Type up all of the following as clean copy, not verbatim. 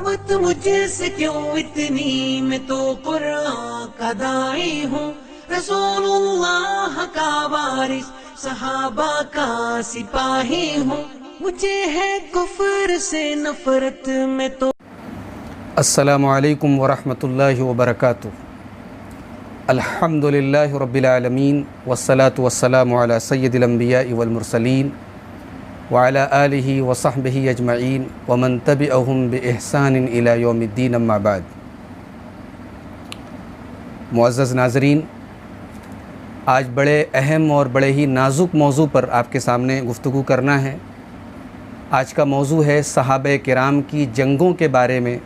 محبت مجھ سے کیوں اتنی، میں تو قرآن کا داعی ہوں، رسول اللہ کا وارث، صحابہ کا سپاہی ہوں، مجھے ہے کفر سے نفرت، میں تو۔ السلام علیکم ورحمۃ اللہ وبرکاتہ۔ الحمدللہ رب العالمین والصلاة والسلام علی سید الانبیاء والمرسلین وعلی آلہ وصحبہ اجمعین ومن تبعہم بإحسان الی یوم الدین، اما بعد۔ معزز ناظرین، آج بڑے اہم اور بڑے ہی نازک موضوع پر آپ کے سامنے گفتگو کرنا ہے۔ آج کا موضوع ہے صحابہ کرام کی جنگوں کے بارے میں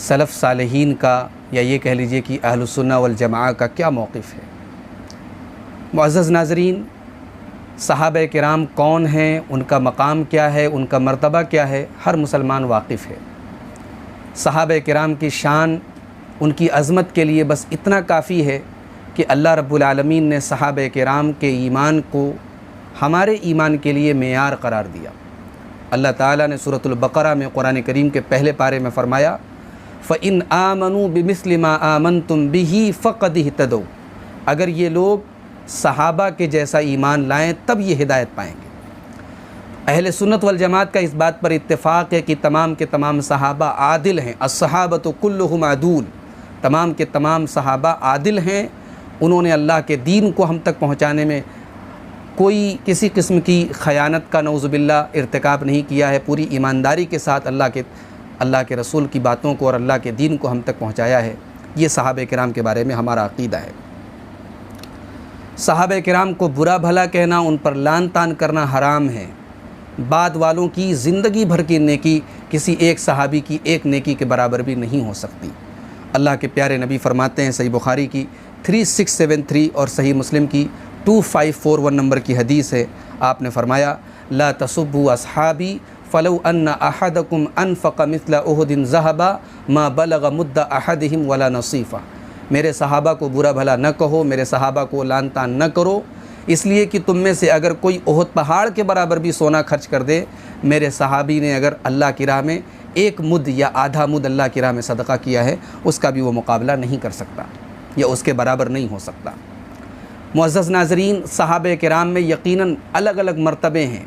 سلف صالحین کا، یا یہ کہہ لیجئے کہ اہل السنہ والجماعہ کا کیا موقف ہے۔ معزز ناظرین، صحابہ کرام کون ہیں، ان کا مقام کیا ہے، ان کا مرتبہ کیا ہے، ہر مسلمان واقف ہے۔ صحابہ کرام کی شان، ان کی عظمت کے لیے بس اتنا کافی ہے کہ اللہ رب العالمین نے صحابہ کرام کے ایمان کو ہمارے ایمان کے لیے معیار قرار دیا۔ اللہ تعالیٰ نے سورۃ البقرہ میں قرآن کریم کے پہلے پارے میں فرمایا، فَإِنْ آمَنُوا بِمِثْلِ مَا آمَنْتُمْ بِهِ فَقَدِ اهْتَدَوْا، اگر یہ لوگ صحابہ کے جیسا ایمان لائیں تب یہ ہدایت پائیں گے۔ اہل سنت والجماعت کا اس بات پر اتفاق ہے کہ تمام کے تمام صحابہ عادل ہیں، الصحابۃ کلھم عدول، تمام کے تمام صحابہ عادل ہیں، انہوں نے اللہ کے دین کو ہم تک پہنچانے میں کوئی کسی قسم کی خیانت کا نعوذ باللہ ارتکاب نہیں کیا ہے، پوری ایمانداری کے ساتھ اللہ کے رسول کی باتوں کو اور اللہ کے دین کو ہم تک پہنچایا ہے۔ یہ صحابہ کرام کے بارے میں ہمارا عقیدہ ہے۔ صحابہ کرام کو برا بھلا کہنا، ان پر لعن طعن کرنا حرام ہے۔ بعد والوں کی زندگی بھر کی نیکی کسی ایک صحابی کی ایک نیکی کے برابر بھی نہیں ہو سکتی۔ اللہ کے پیارے نبی فرماتے ہیں، صحیح بخاری کی 3673 اور صحیح مسلم کی 2541 نمبر کی حدیث ہے، آپ نے فرمایا، لا تسبوا اصحابی فلو ان احدکم انفق مثل احد ذهبا ما بلغ مد احدهم ولا نصیفہ، میرے صحابہ کو برا بھلا نہ کہو، میرے صحابہ کو لعن طعن نہ کرو، اس لیے کہ تم میں سے اگر کوئی احد پہاڑ کے برابر بھی سونا خرچ کر دے، میرے صحابی نے اگر اللہ کی راہ میں ایک مد یا آدھا مد اللہ کی راہ میں صدقہ کیا ہے، اس کا بھی وہ مقابلہ نہیں کر سکتا یا اس کے برابر نہیں ہو سکتا۔ معزز ناظرین، صحابہ کرام میں یقیناً الگ الگ مرتبے ہیں۔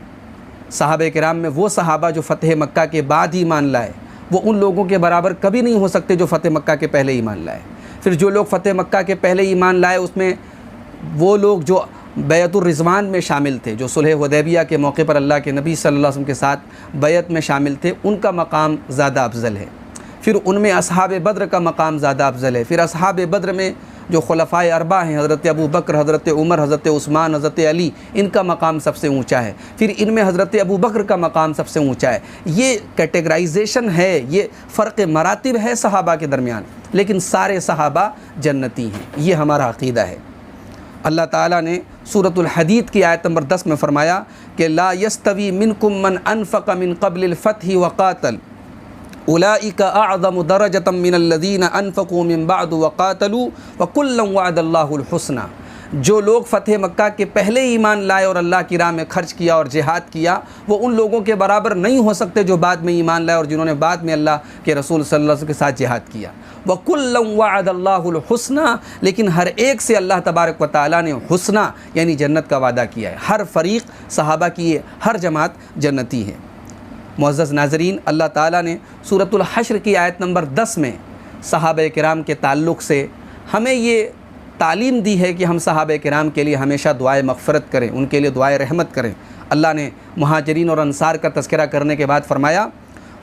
صحابہ کرام میں وہ صحابہ جو فتح مکہ کے بعد ایمان لائے، وہ ان لوگوں کے برابر کبھی نہیں ہو سکتے جو فتح مکہ کے پہلے ایمان لائے۔ پھر جو لوگ فتح مکہ کے پہلے ایمان لائے، اس میں وہ لوگ جو بیعت الرضوان میں شامل تھے، جو صلح حدیبیہ کے موقع پر اللہ کے نبی صلی اللہ علیہ وسلم کے ساتھ بیعت میں شامل تھے، ان کا مقام زیادہ افضل ہے۔ پھر ان میں اصحاب بدر کا مقام زیادہ افضل ہے۔ پھر اصحاب بدر میں جو خلفائے اربعہ ہیں، حضرت ابو بکر، حضرت عمر، حضرت عثمان، حضرت علی، ان کا مقام سب سے اونچا ہے۔ پھر ان میں حضرت ابو بکر کا مقام سب سے اونچا ہے۔ یہ کیٹیگرائزیشن ہے، یہ فرق مراتب ہے صحابہ کے درمیان، لیکن سارے صحابہ جنتی ہیں، یہ ہمارا عقیدہ ہے۔ اللہ تعالیٰ نے سورۃ الحدید کی آیت نمبر 10 میں فرمایا کہ لا یستوی منکم من انفق من قبل الفتح وقاتل اولئک اعظم درجۃ من الذین انفقوا من بعد وقاتلوا وکلا وعد اللہ الحسنی، جو لوگ فتح مکہ کے پہلے ایمان لائے اور اللہ کی راہ میں خرچ کیا اور جہاد کیا، وہ ان لوگوں کے برابر نہیں ہو سکتے جو بعد میں ایمان لائے اور جنہوں نے بعد میں اللہ کے رسول صلی اللہ علیہ وسلم کے ساتھ جہاد کیا۔ وَكُلًّا وَعَدَ اللَّهُ الْحُسْنَى، لیکن ہر ایک سے اللہ تبارک و تعالیٰ نے حسنہ یعنی جنت کا وعدہ کیا ہے۔ ہر فریق صحابہ کی ہر جماعت جنتی ہے۔ معزز ناظرین، اللہ تعالیٰ نے سورۃ الحشر کی آیت نمبر 10 میں صحابہ کرام کے تعلق سے ہمیں یہ تعلیم دی ہے کہ ہم صحابہ کرام کے لیے ہمیشہ دعائے مغفرت کریں، ان کے لیے دعائے رحمت کریں۔ اللہ نے مہاجرین اور انصار کا تذکرہ کرنے کے بعد فرمایا،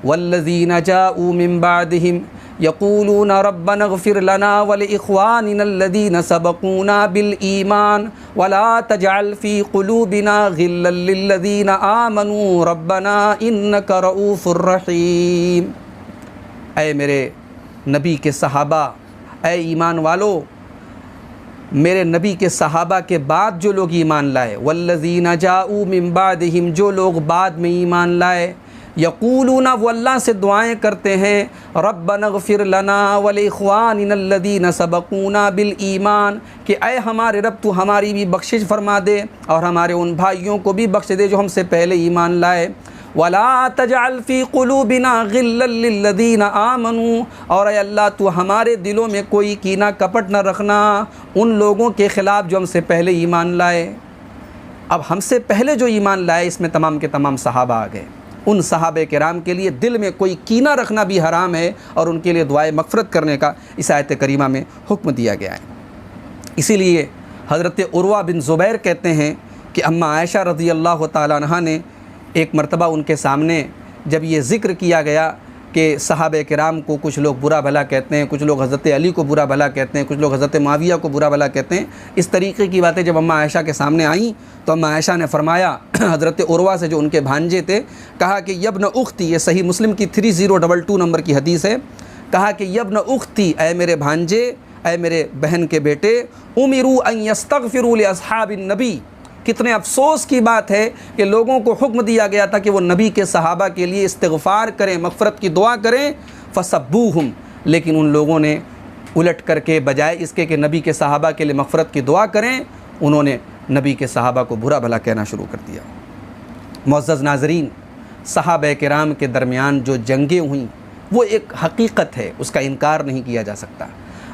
والذین جاءوا من بعدهم یقولون ربنا اغفر لنا ولإخواننا الذین سبقونا بالایمان ولا تجعل فی قلوبنا غلا للذین آمنوا ربنا انک رؤوف الرحیم۔ اے میرے نبی کے صحابہ، اے ایمان والو، میرے نبی کے صحابہ کے بعد جو لوگ ایمان لائے، والذین جاءوا من بعدهم، جو لوگ بعد میں ایمان لائے، یقولون، وہ اللہ سے دعائیں کرتے ہیں، ربنا اغفر لنا ولاخواننا الذین سبقونا بالایمان، کہ اے ہمارے رب تو ہماری بھی بخشش فرما دے اور ہمارے ان بھائیوں کو بھی بخش دے جو ہم سے پہلے ایمان لائے، وَلَا تَجْعَلْ فِي قُلُوبِنَا غِلًّا لِّلَّذِينَ آمَنُوا، اور اے اللہ تو ہمارے دلوں میں کوئی کینہ کپٹ نہ رکھنا ان لوگوں کے خلاف جو ہم سے پہلے ایمان لائے۔ اب ہم سے پہلے جو ایمان لائے اس میں تمام کے تمام صحابہ آ گئے، ان صحابہ کرام کے لیے دل میں کوئی کینہ رکھنا بھی حرام ہے اور ان کے لیے دعائے مغفرت کرنے کا اس آیت کریمہ میں حکم دیا گیا ہے۔ اسی لیے حضرت عروہ بن زبیر کہتے ہیں کہ اماں عائشہ رضی اللہ تعالیٰ عنہا نے ایک مرتبہ ان کے سامنے جب یہ ذکر کیا گیا کہ صحابہ کرام کو کچھ لوگ برا بھلا کہتے ہیں، کچھ لوگ حضرت علی کو برا بھلا کہتے ہیں، کچھ لوگ حضرت معاویہ کو برا بھلا کہتے ہیں، اس طریقے کی باتیں جب اماں عائشہ کے سامنے آئیں تو اماں عائشہ نے فرمایا حضرت عروہ سے جو ان کے بھانجے تھے، کہا کہ یبن اختی، یہ صحیح مسلم کی 3022 نمبر کی حدیث ہے، کہا کہ یبن اختی، اے میرے بھانجے، اے میرے بہن کے بیٹے، امروا ان یستغفروا لاصحاب النبی، کتنے افسوس کی بات ہے کہ لوگوں کو حکم دیا گیا تھا کہ وہ نبی کے صحابہ کے لیے استغفار کریں، مغفرت کی دعا کریں، فسبوہم، لیکن ان لوگوں نے الٹ کر کے بجائے اس کے کہ نبی کے صحابہ کے لیے مغفرت کی دعا کریں، انہوں نے نبی کے صحابہ کو برا بھلا کہنا شروع کر دیا۔ معزز ناظرین، صحابہ کرام کے درمیان جو جنگیں ہوئیں وہ ایک حقیقت ہے، اس کا انکار نہیں کیا جا سکتا،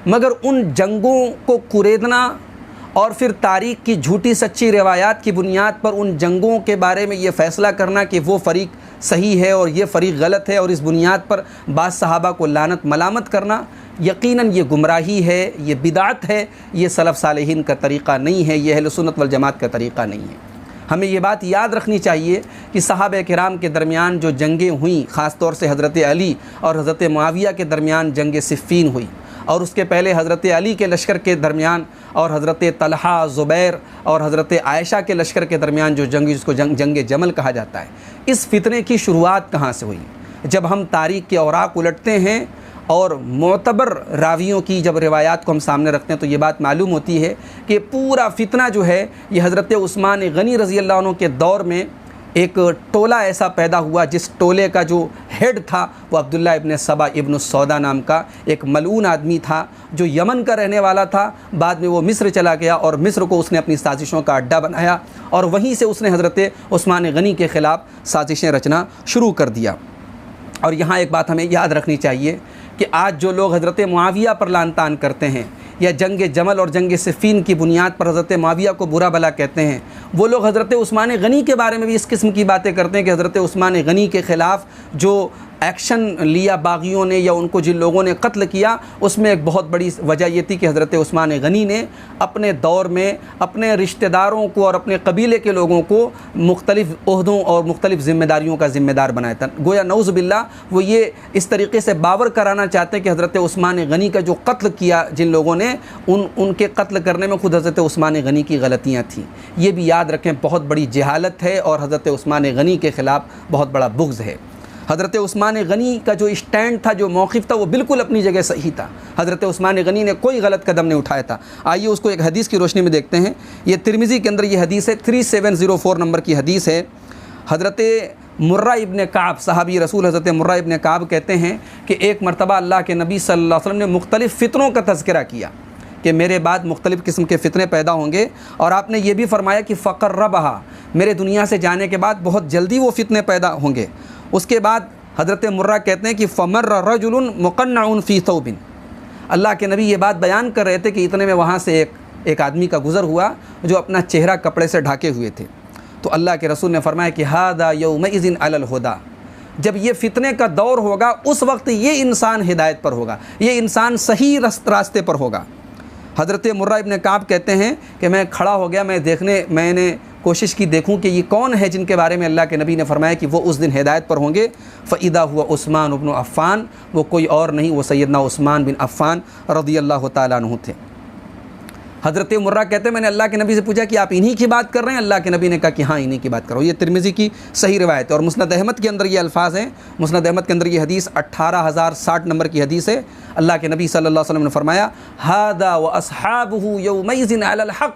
مگر ان جنگوں کو کریدنا اور پھر تاریخ کی جھوٹی سچی روایات کی بنیاد پر ان جنگوں کے بارے میں یہ فیصلہ کرنا کہ وہ فریق صحیح ہے اور یہ فریق غلط ہے اور اس بنیاد پر بعض صحابہ کو لعنت ملامت کرنا، یقیناً یہ گمراہی ہے، یہ بدعت ہے، یہ سلف صالحین کا طریقہ نہیں ہے، یہ اہل سنت والجماعت کا طریقہ نہیں ہے۔ ہمیں یہ بات یاد رکھنی چاہیے کہ صحابہ کرام کے درمیان جو جنگیں ہوئیں، خاص طور سے حضرت علی اور حضرت معاویہ کے درمیان جنگ صفین ہوئی، اور اس کے پہلے حضرت علی کے لشکر کے درمیان اور حضرت طلحہ، زبیر اور حضرت عائشہ کے لشکر کے درمیان جو جنگ، جس کو جنگ جمل کہا جاتا ہے، اس فتنے کی شروعات کہاں سے ہوئی؟ جب ہم تاریخ کے اوراق الٹتے ہیں اور معتبر راویوں کی جب روایات کو ہم سامنے رکھتے ہیں تو یہ بات معلوم ہوتی ہے کہ پورا فتنہ جو ہے یہ حضرت عثمان غنی رضی اللہ عنہ کے دور میں ایک ٹولہ ایسا پیدا ہوا جس ٹولے کا جو ہیڈ تھا وہ عبداللہ ابن سبا ابن السودا نام کا ایک ملعون آدمی تھا جو یمن کا رہنے والا تھا، بعد میں وہ مصر چلا گیا اور مصر کو اس نے اپنی سازشوں کا اڈا بنایا اور وہیں سے اس نے حضرت عثمان غنی کے خلاف سازشیں رچنا شروع کر دیا۔ اور یہاں ایک بات ہمیں یاد رکھنی چاہیے کہ آج جو لوگ حضرت معاویہ پر لعن طعن کرتے ہیں یا جنگ جمل اور جنگ صفین کی بنیاد پر حضرت معاویہ کو برا بھلا کہتے ہیں، وہ لوگ حضرت عثمان غنی کے بارے میں بھی اس قسم کی باتیں کرتے ہیں کہ حضرت عثمان غنی کے خلاف جو ایکشن لیا باغیوں نے یا ان کو جن لوگوں نے قتل کیا، اس میں ایک بہت بڑی وجہ یہ تھی کہ حضرت عثمان غنی نے اپنے دور میں اپنے رشتہ داروں کو اور اپنے قبیلے کے لوگوں کو مختلف عہدوں اور مختلف ذمہ داریوں کا ذمہ دار بنایا تھا۔ گویا نعوذ باللہ وہ یہ اس طریقے سے باور کرانا چاہتے ہیں کہ حضرت عثمان غنی کا جو قتل کیا جن لوگوں نے، ان کے قتل کرنے میں خود حضرت عثمان غنی کی غلطیاں تھیں۔ یہ بھی یاد رکھیں، بہت بڑی جہالت ہے اور حضرت عثمان غنی کے خلاف بہت بڑا بغض ہے۔ حضرت عثمان غنی کا جو اسٹینڈ تھا، جو موقف تھا، وہ بالکل اپنی جگہ صحیح تھا۔ حضرت عثمان غنی نے کوئی غلط قدم نہیں اٹھایا تھا۔ آئیے اس کو ایک حدیث کی روشنی میں دیکھتے ہیں۔ یہ ترمذی کے اندر یہ حدیث ہے، 3704 نمبر کی حدیث ہے۔ حضرت مرہ ابن کعب، صحابی رسول حضرت مرہ ابن کعب کہتے ہیں کہ ایک مرتبہ اللہ کے نبی صلی اللہ علیہ وسلم نے مختلف فتنوں کا تذکرہ کیا کہ میرے بعد مختلف قسم کے فتنے پیدا ہوں گے، اور آپ نے یہ بھی فرمایا کہ فقربھا، میرے دنیا سے جانے کے بعد بہت جلدی وہ فتنے پیدا ہوں گے۔ اس کے بعد حضرت مرہ کہتے ہیں کہ فمر رجل مقنع فی ثوب، اللہ کے نبی یہ بات بیان کر رہے تھے کہ اتنے میں وہاں سے ایک آدمی کا گزر ہوا جو اپنا چہرہ کپڑے سے ڈھانکے ہوئے تھے، تو اللہ کے رسول نے فرمایا کہ ھذا یومئذ علی الہدی، جب یہ فتنے کا دور ہوگا اس وقت یہ انسان ہدایت پر ہوگا، یہ انسان صحیح راستے پر ہوگا۔ حضرت مرہ ابن کعب کہتے ہیں کہ میں کھڑا ہو گیا، میں نے کوشش کی دیکھوں کہ یہ کون ہے جن کے بارے میں اللہ کے نبی نے فرمایا کہ وہ اس دن ہدایت پر ہوں گے۔ فَإِذَا هُوَ عثمان بن عفان، وہ کوئی اور نہیں، وہ سیدنا عثمان بن عفان رضی اللہ تعالیٰ عنہ تھے۔ حضرت مرہ کہتے ہیں میں نے اللہ کے نبی سے پوچھا کہ آپ انہی کی بات کر رہے ہیں؟ اللہ کے نبی نے کہا کہ ہاں انہی کی بات کرو۔ یہ ترمذی کی صحیح روایت ہے، اور مسند احمد کے اندر یہ الفاظ ہیں۔ مسند احمد کے اندر یہ حدیث 18060 نمبر کی حدیث ہے۔ اللہ کے نبی صلی اللہ علیہ وسلم نے فرمایا ھذا واصحابہ یومئذ علی الحق،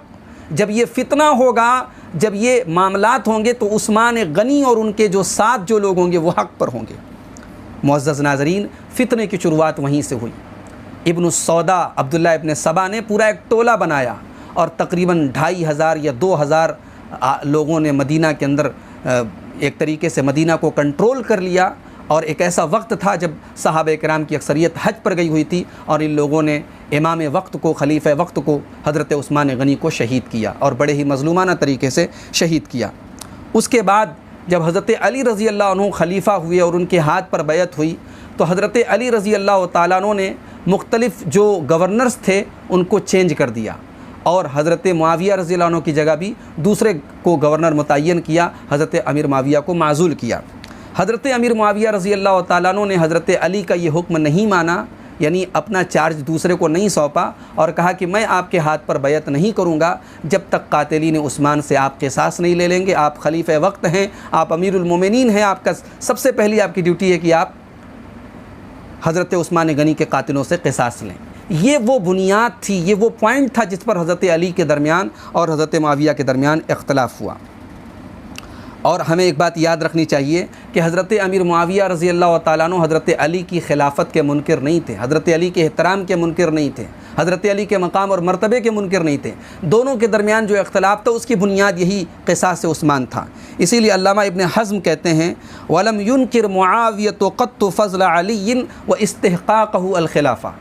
جب یہ فتنہ ہوگا، جب یہ معاملات ہوں گے تو عثمان غنی اور ان کے جو ساتھ جو لوگ ہوں گے وہ حق پر ہوں گے۔ معزز ناظرین، فتنے کی شروعات وہیں سے ہوئی۔ ابن السودا عبداللہ ابن سبا نے پورا ایک ٹولہ بنایا اور تقریباً 2500 یا 2000 لوگوں نے مدینہ کے اندر ایک طریقے سے مدینہ کو کنٹرول کر لیا، اور ایک ایسا وقت تھا جب صحابہ کرام کی اکثریت حج پر گئی ہوئی تھی، اور ان لوگوں نے امام وقت کو، خلیفہ وقت کو، حضرت عثمان غنی کو شہید کیا، اور بڑے ہی مظلومانہ طریقے سے شہید کیا۔ اس کے بعد جب حضرت علی رضی اللہ عنہ خلیفہ ہوئے اور ان کے ہاتھ پر بیعت ہوئی، تو حضرت علی رضی اللہ تعالیٰ عنہ نے مختلف جو گورنرز تھے ان کو چینج کر دیا، اور حضرت معاویہ رضی اللہ عنہ کی جگہ بھی دوسرے کو گورنر متعین کیا، حضرت امیر معاویہ کو معزول کیا۔ حضرت امیر معاویہ رضی اللہ تعالیٰ عنہ نے حضرت علی کا یہ حکم نہیں مانا، یعنی اپنا چارج دوسرے کو نہیں سونپا، اور کہا کہ میں آپ کے ہاتھ پر بیعت نہیں کروں گا جب تک قاتلین عثمان سے آپ قصاص نہیں لے لیں گے۔ آپ خلیفہ وقت ہیں، آپ امیر المومنین ہیں، آپ کا سب سے پہلی آپ کی ڈیوٹی ہے کہ آپ حضرت عثمان غنی کے قاتلوں سے قصاص لیں۔ یہ وہ بنیاد تھی، یہ وہ پوائنٹ تھا جس پر حضرت علی کے درمیان اور حضرت معاویہ کے درمیان اختلاف ہوا۔ اور ہمیں ایک بات یاد رکھنی چاہیے کہ حضرت امیر معاویہ رضی اللہ تعالیٰ عنہ حضرت علی کی خلافت کے منکر نہیں تھے، حضرت علی کے احترام کے منکر نہیں تھے، حضرت علی کے مقام اور مرتبے کے منکر نہیں تھے۔ دونوں کے درمیان جو اختلاف تھا اس کی بنیاد یہی قصاص عثمان تھا۔ اسی لیے علامہ ابن حزم کہتے ہیں وَلَمْ يُنْكِرْ مُعَاوِيَةُ قَطُّ فَضْلَ عَلِيٍّ وَإِسْتِحْقَاقَهُ الْخِلَافَةَ۔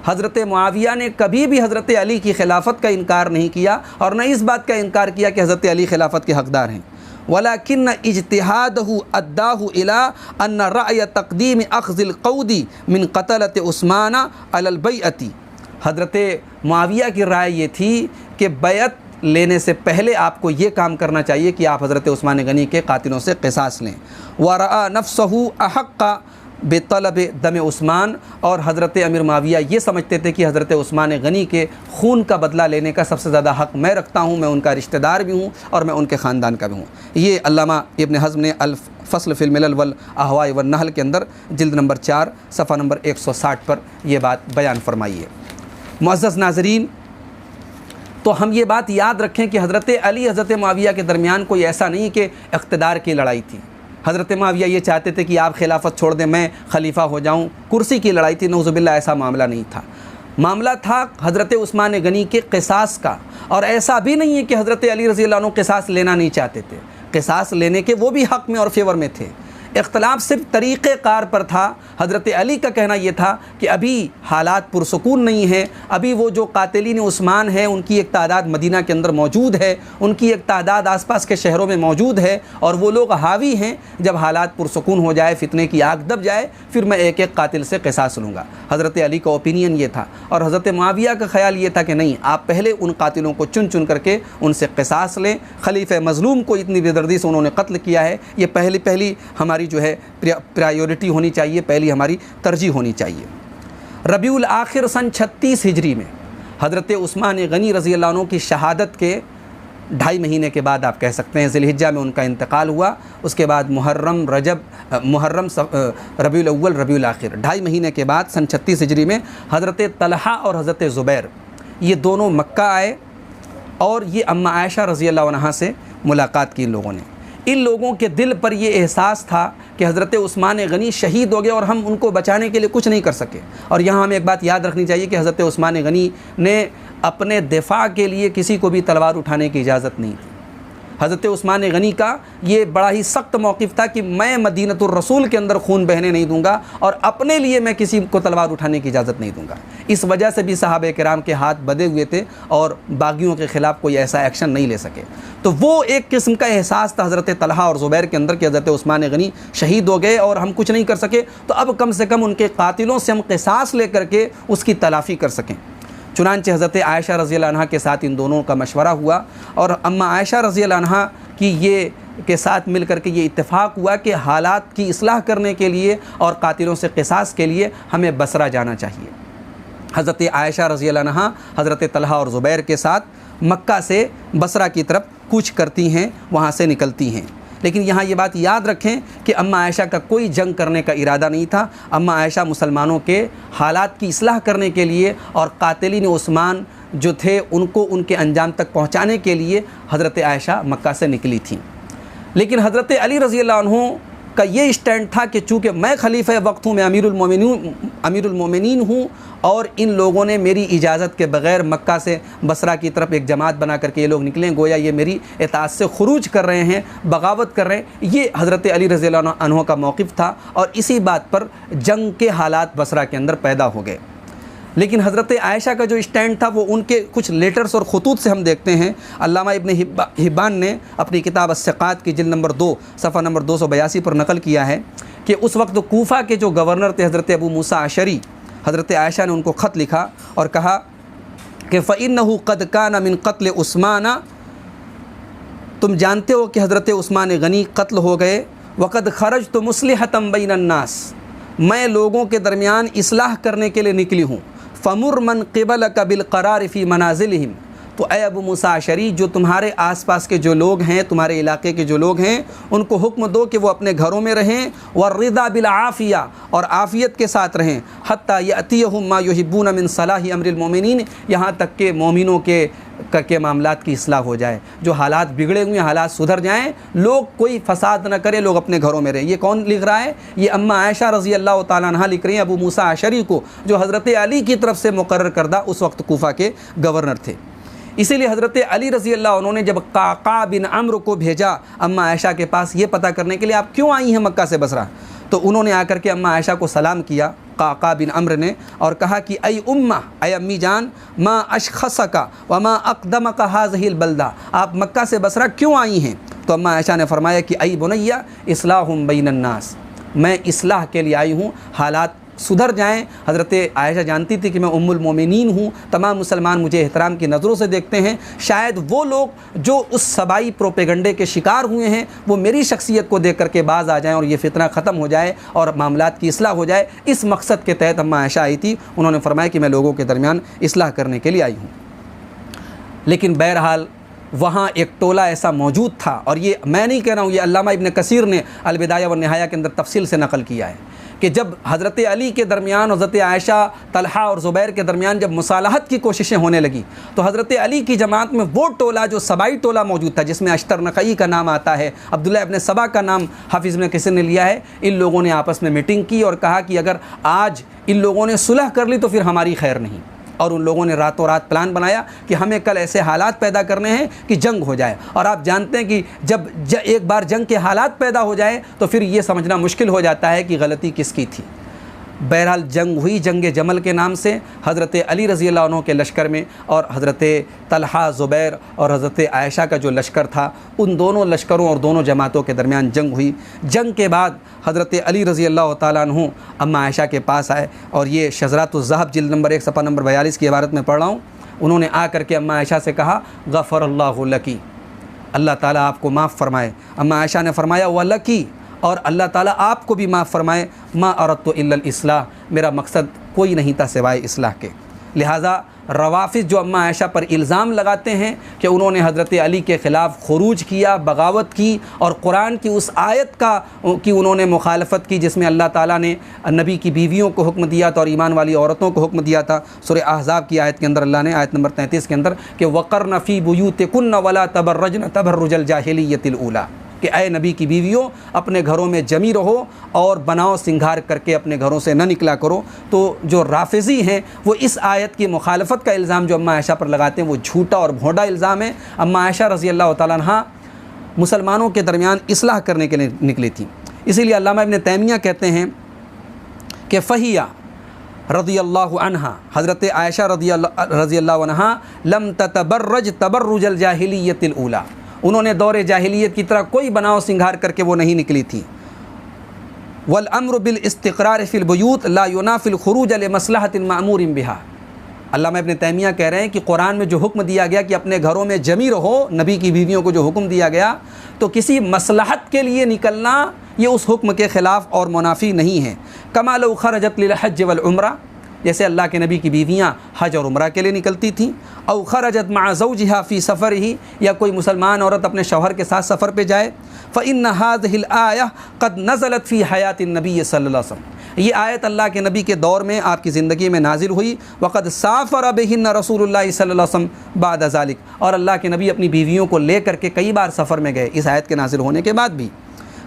حضرت معاویہ نے کبھی بھی حضرت علی کی خلافت کا انکار نہیں کیا، اور نہ اس بات کا انکار کیا کہ حضرت علی خلافت کے حقدار ہیں۔ وَلَكِنَّ اجْتِهَادَهُ أَدَّاهُ إِلَىٰ أَنَّ رَأْيَ تَقْدِيمِ أَخْذِ الْقَوْدِ مِنْ قَتَلَةِ عثمان عَلَى الْبَيْعَةِ۔ حضرت معاویہ کی رائے یہ تھی کہ بیعت لینے سے پہلے آپ کو یہ کام کرنا چاہیے کہ آپ حضرت عثمان غنی کے قاتلوں سے قصاص لیں۔ وَرَأَى نَفْسَهُ أَحَقَّ بطلب دم عثمان، اور حضرت امیر معاویہ یہ سمجھتے تھے کہ حضرت عثمان غنی کے خون کا بدلہ لینے کا سب سے زیادہ حق میں رکھتا ہوں، میں ان کا رشتہ دار بھی ہوں اور میں ان کے خاندان کا بھی ہوں۔ یہ علامہ ابن حزم نے الفصل فی الملل والاہواء والنحل کے اندر جلد نمبر 4 صفحہ نمبر 160 پر یہ بات بیان فرمائی ہے۔ معزز ناظرین، تو ہم یہ بات یاد رکھیں کہ حضرت علی حضرت معاویہ کے درمیان کوئی ایسا نہیں کہ اقتدار کی لڑائی تھی۔ حضرت معاویہ یہ چاہتے تھے کہ آپ خلافت چھوڑ دیں، میں خلیفہ ہو جاؤں، کرسی کی لڑائی تھی، نعوذ باللہ ایسا معاملہ نہیں تھا۔ معاملہ تھا حضرت عثمان غنی کے قصاص کا، اور ایسا بھی نہیں ہے کہ حضرت علی رضی اللہ عنہ قصاص لینا نہیں چاہتے تھے، قصاص لینے کے وہ بھی حق میں اور فیور میں تھے۔ اختلاف صرف طریقہ کار پر تھا۔ حضرت علی کا کہنا یہ تھا کہ ابھی حالات پرسکون نہیں ہیں، ابھی وہ جو قاتلین عثمان ہیں ان کی ایک تعداد مدینہ کے اندر موجود ہے، ان کی ایک تعداد آس پاس کے شہروں میں موجود ہے، اور وہ لوگ حاوی ہیں۔ جب حالات پرسکون ہو جائے، فتنے کی آگ دب جائے، پھر میں ایک ایک قاتل سے قصاص لوں گا۔ حضرت علی کا اوپینین یہ تھا، اور حضرت معاویہ کا خیال یہ تھا کہ نہیں، آپ پہلے ان قاتلوں کو چن چن کر کے ان سے قصاص لیں۔ خلیفہ مظلوم کو اتنی بے دردی سے انہوں نے قتل کیا ہے، یہ پہلی ہماری جو ہے پرائیورٹی ہونی چاہیے، پہلی ہماری ترجیح ہونی چاہیے۔ ربیع الآخر سن 36 ہجری میں حضرت عثمان غنی رضی اللہ عنہ کی شہادت کے 2.5 مہینے کے بعد آپ کہہ سکتے ہیں، ذی الحجہ میں ان کا انتقال ہوا۔ اس کے بعد محرم، ربیع الاول، ربیع الآخر، 2.5 مہینے کے بعد سن 36 ہجری میں حضرت طلحہ اور حضرت زبیر یہ دونوں مکہ آئے، اور یہ اماں عائشہ رضی اللہ عنہا سے ملاقات کی ان لوگوں نے۔ ان لوگوں کے دل پر یہ احساس تھا کہ حضرت عثمان غنی شہید ہو گئے اور ہم ان کو بچانے کے لیے کچھ نہیں کر سکے۔ اور یہاں ہمیں ایک بات یاد رکھنی چاہیے کہ حضرت عثمان غنی نے اپنے دفاع کے لیے کسی کو بھی تلوار اٹھانے کی اجازت نہیں تھی۔ حضرت عثمان غنی کا یہ بڑا ہی سخت موقف تھا کہ میں مدینۃ الرسول کے اندر خون بہنے نہیں دوں گا، اور اپنے لیے میں کسی کو تلوار اٹھانے کی اجازت نہیں دوں گا۔ اس وجہ سے بھی صحابہ کرام کے ہاتھ بدے ہوئے تھے اور باغیوں کے خلاف کوئی ایسا ایکشن نہیں لے سکے۔ تو وہ ایک قسم کا احساس تھا حضرت طلحہ اور زبیر کے اندر کہ حضرت عثمان غنی شہید ہو گئے اور ہم کچھ نہیں کر سکے، تو اب کم سے کم ان کے قاتلوں سے ہم قصاص لے کر کے اس کی تلافی کر سکیں۔ چنانچہ حضرت عائشہ رضی اللہ عنہا کے ساتھ ان دونوں کا مشورہ ہوا، اور اماں عائشہ رضی اللہ عنہا کی کے ساتھ مل کر کے یہ اتفاق ہوا کہ حالات کی اصلاح کرنے کے لیے اور قاتلوں سے قصاص کے لیے ہمیں بصرہ جانا چاہیے۔ حضرت عائشہ رضی اللہ عنہا حضرت طلحہ اور زبیر کے ساتھ مکہ سے بصرہ کی طرف کوچ کرتی ہیں، وہاں سے نکلتی ہیں۔ لیکن یہاں یہ بات یاد رکھیں کہ اماں عائشہ کا کوئی جنگ کرنے کا ارادہ نہیں تھا۔ اماں عائشہ مسلمانوں کے حالات کی اصلاح کرنے کے لیے اور قاتلین عثمان جو تھے ان کو ان کے انجام تک پہنچانے کے لیے حضرت عائشہ مکہ سے نکلی تھیں۔ لیکن حضرت علی رضی اللہ عنہ کا یہ اسٹینڈ تھا کہ چونکہ میں خلیفہ وقت ہوں، میں امیر المومنین ہوں، اور ان لوگوں نے میری اجازت کے بغیر مکہ سے بصرہ کی طرف ایک جماعت بنا کر کے یہ لوگ نکلیں، گویا یہ میری اطاعت سے خروج کر رہے ہیں، بغاوت کر رہے ہیں۔ یہ حضرت علی رضی اللہ عنہ کا موقف تھا، اور اسی بات پر جنگ کے حالات بصرہ کے اندر پیدا ہو گئے۔ لیکن حضرت عائشہ کا جو اسٹینڈ تھا وہ ان کے کچھ لیٹرز اور خطوط سے ہم دیکھتے ہیں۔ علامہ ابن حبان نے اپنی کتاب الثقات کی جلد نمبر 2 صفحہ نمبر 282 پر نقل کیا ہے کہ اس وقت کوفہ کے جو گورنر تھے حضرت ابو موسیٰ اشعری، حضرت عائشہ نے ان کو خط لکھا اور کہا کہ فَإِنَّهُ قَدْ كَانَ مِنْ قَتْلِ عثمان، تم جانتے ہو کہ حضرت عثمان غنی قتل ہو گئے، وَقَدْ خَرَجْتُ مُصْلِحَةً بَيْنَ النَّاسِ، میں لوگوں کے درمیان اصلاح کرنے کے لیے نکلی ہوں، فَمُرْ مَنْ قِبَلَكَ بِالْقَرَارِ فِي مَنَازِلِهِمْ، تو اے ابو موسیٰ اشعری، جو تمہارے آس پاس کے جو لوگ ہیں، تمہارے علاقے کے جو لوگ ہیں، ان کو حکم دو کہ وہ اپنے گھروں میں رہیں، وَالرِّضَى بِالْعَافِيَةِ، اور عافیت کے ساتھ رہیں، حَتَّى يَأْتِيَهُمْ مَا يُحِبُّونَ مِنْ صَلَاحِ أَمْرِ الْمُؤْمِنِينَ، یہاں تک کہ مومنوں کے معاملات کی اصلاح ہو جائے، جو حالات بگڑے ہوئے حالات سدھر جائیں، لوگ کوئی فساد نہ کرے، لوگ اپنے گھروں میں رہیں۔ یہ کون لکھ رہا ہے؟ یہ اماں عائشہ رضی اللہ تعالیٰ عنہ لکھ رہی ہیں ابو موسیٰ اشعری کو، جو حضرت علی کی طرف سے مقرر کردہ اس وقت کوفہ کے گورنر تھے۔ اسی لیے حضرت علی رضی اللہ عنہ نے جب قعقاع بن عمرو کو بھیجا اماں عائشہ کے پاس یہ پتہ کرنے کے لیے آپ کیوں آئی ہیں مکہ سے بصرہ، تو انہوں نے آ کر کے اماں عائشہ کو سلام کیا قعقاع بن عمرو نے، اور کہا کہ ای امہ، اے امی جان، ما اشخصک وما اقدمک هذه البلدہ، آپ مکہ سے بصرہ کیوں آئی ہیں؟ تو اماں عائشہ نے فرمایا کہ ای بنیہ اصلاح بین الناس، میں اصلاح کے لیے آئی ہوں، حالات سدھر جائیں۔ حضرت عائشہ جانتی تھی کہ میں ام المومنین ہوں، تمام مسلمان مجھے احترام کی نظروں سے دیکھتے ہیں، شاید وہ لوگ جو اس سبائی پروپیگنڈے کے شکار ہوئے ہیں وہ میری شخصیت کو دیکھ کر کے باز آ جائیں اور یہ فتنہ ختم ہو جائے اور معاملات کی اصلاح ہو جائے۔ اس مقصد کے تحت اماں عائشہ آئی تھی۔ انہوں نے فرمایا کہ میں لوگوں کے درمیان اصلاح کرنے کے لیے آئی ہوں۔ لیکن بہرحال وہاں ایک ٹولہ ایسا موجود تھا، اور یہ میں نہیں کہہ رہا ہوں، یہ علامہ ابن کثیر نے البدایہ والنہایہ کے اندر تفصیل سے نقل کیا ہے کہ جب حضرت علی کے درمیان، حضرت عائشہ، طلحہ اور زبیر کے درمیان جب مصالحت کی کوششیں ہونے لگی، تو حضرت علی کی جماعت میں وہ ٹولہ جو سبائی ٹولہ موجود تھا، جس میں اشتر نخعی کا نام آتا ہے، عبداللہ ابن سبا کا نام حافظ ابن کثیر نے لیا ہے، ان لوگوں نے آپس میں میٹنگ کی اور کہا کہ اگر آج ان لوگوں نے صلح کر لی تو پھر ہماری خیر نہیں، اور ان لوگوں نے راتوں رات پلان بنایا کہ ہمیں کل ایسے حالات پیدا کرنے ہیں کہ جنگ ہو جائے، اور آپ جانتے ہیں کہ جب ایک بار جنگ کے حالات پیدا ہو جائے تو پھر یہ سمجھنا مشکل ہو جاتا ہے کہ غلطی کس کی تھی۔ بہرحال جنگ ہوئی، جنگ جمل کے نام سے، حضرت علی رضی اللہ عنہ کے لشکر میں اور حضرت طلحہ، زبیر اور حضرت عائشہ کا جو لشکر تھا، ان دونوں لشکروں اور دونوں جماعتوں کے درمیان جنگ ہوئی۔ جنگ کے بعد حضرت علی رضی اللہ تعالیٰ عنہ اماں عائشہ کے پاس آئے، اور یہ شذرات الذہب جلد نمبر 1 صفحہ نمبر 42 کی عبارت میں پڑھ رہا ہوں۔ انہوں نے آ کر کے اماں عائشہ سے کہا غفر اللہ لکی، اللہ تعالیٰ آپ کو معاف فرمائے۔ اماں عائشہ نے فرمایا ولکی، اور اللہ تعالیٰ آپ کو بھی معاف فرمائے، ما اردت الا الاصلاح، میرا مقصد کوئی نہیں تھا سوائے اصلاح کے۔ لہٰذا روافض جو اماں عائشہ پر الزام لگاتے ہیں کہ انہوں نے حضرت علی کے خلاف خروج کیا، بغاوت کی، اور قرآن کی اس آیت کی انہوں نے مخالفت کی جس میں اللہ تعالیٰ نے نبی کی بیویوں کو حکم دیا تھا اور ایمان والی عورتوں کو حکم دیا تھا۔ سورہ احزاب کی آیت کے اندر اللہ نے آیت نمبر 33 کے اندر کہ وقرن فی بیوتکن ولا تبرجن تبرج الجاہلیۃ الاولی، کہ اے نبی کی بیویوں اپنے گھروں میں جمی رہو اور بناؤ سنگھار کر کے اپنے گھروں سے نہ نکلا کرو۔ تو جو رافضی ہیں وہ اس آیت کی مخالفت کا الزام جو اماں عائشہ پر لگاتے ہیں وہ جھوٹا اور بھونڈا الزام ہے۔ اماں عائشہ رضی اللہ تعالیٰ عنہ مسلمانوں کے درمیان اصلاح کرنے کے لیے نکلی تھی۔ اسی لیے علامہ ابن تیمیہ کہتے ہیں کہ فہیہ رضی اللہ عنہ، حضرت عائشہ رضی اللہ عنہ لم تتبرج تبرج الجاہلیۃ الاولی، انہوں نے دور جاہلیت کی طرح کوئی بناؤ سنگھار کر کے وہ نہیں نکلی تھی۔ والامر بالاستقرار فی البیوت لا ینافی الخروج لمصلحۃ مأمور بها، علامہ ابن تیمیہ کہہ رہے ہیں کہ قرآن میں جو حکم دیا گیا کہ اپنے گھروں میں جمی رہو، نبی کی بیویوں کو جو حکم دیا گیا، تو کسی مصلحت کے لیے نکلنا یہ اس حکم کے خلاف اور منافی نہیں ہے۔ کما لو خرجت للحج والعمرہ، جیسے اللہ کے نبی کی بیویاں حج اور عمرہ کے لیے نکلتی تھیں، او خرجت مع زوجها فی سفرہ، یا کوئی مسلمان عورت اپنے شوہر کے ساتھ سفر پہ جائے، فإن هذه الآیہ قد نزلت فی حیات النبی صلی اللہ علیہ وسلم، یہ آیت اللہ کے نبی کے دور میں آپ کی زندگی میں نازل ہوئی۔ وقد سافر بہن رسول اللہ صلی اللہ علیہ وسلم بعد ذلک، اور اللہ کے نبی اپنی بیویوں کو لے کر کے کئی بار سفر میں گئے اس آیت کے نازل ہونے کے بعد بھی۔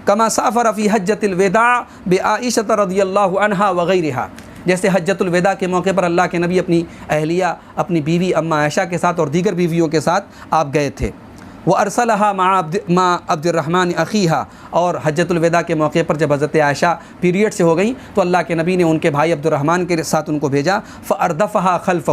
کما سافر فی حجۃ الوداع بعائشہ رضی اللہ عنہا وغیرہا، جیسے حجۃ الوداع کے موقع پر اللہ کے نبی اپنی اہلیہ، اپنی بیوی اماں عائشہ کے ساتھ اور دیگر بیویوں کے ساتھ آپ گئے تھے۔ وارسلہا مع عبد الرحمن اخیہا، اور حجۃ الوداع کے موقع پر جب حضرت عائشہ پیریڈ سے ہو گئیں تو اللہ کے نبی نے ان کے بھائی عبد الرحمن کے ساتھ ان کو بھیجا، فاردفہا خلفہ،